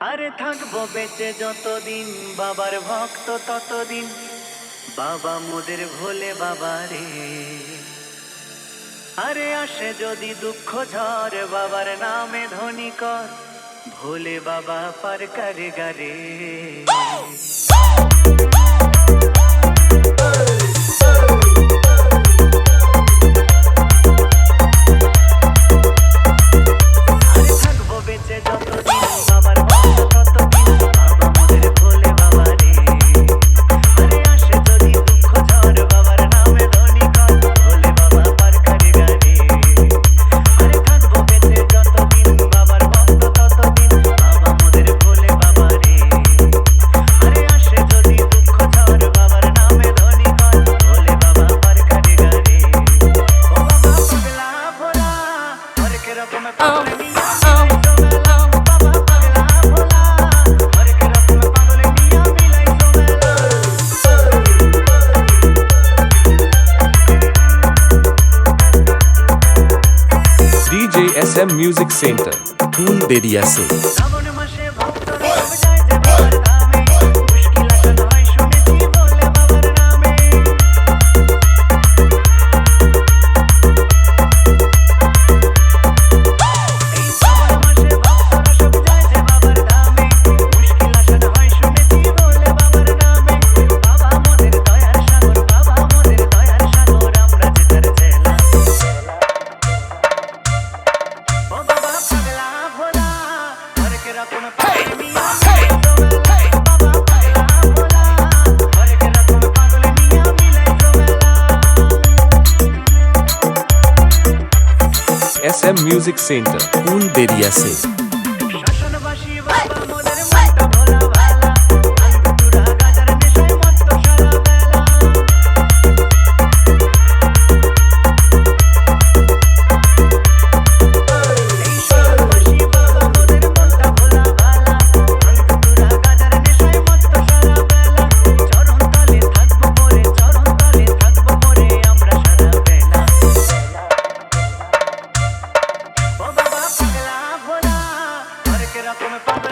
আরে থাকবো বেঁচে যতদিন বাবার ভক্ত ততদিন, বাবা মোদের ভোলে বাবা রে। আরে আসে যদি দুঃখ ঝড় বাবার নামে ধ্বনি কর, ভোলে বাবা পার করে গারে। DJ SM Music Center, Pool Bediase. SM Music Center, Pool Bediase. Come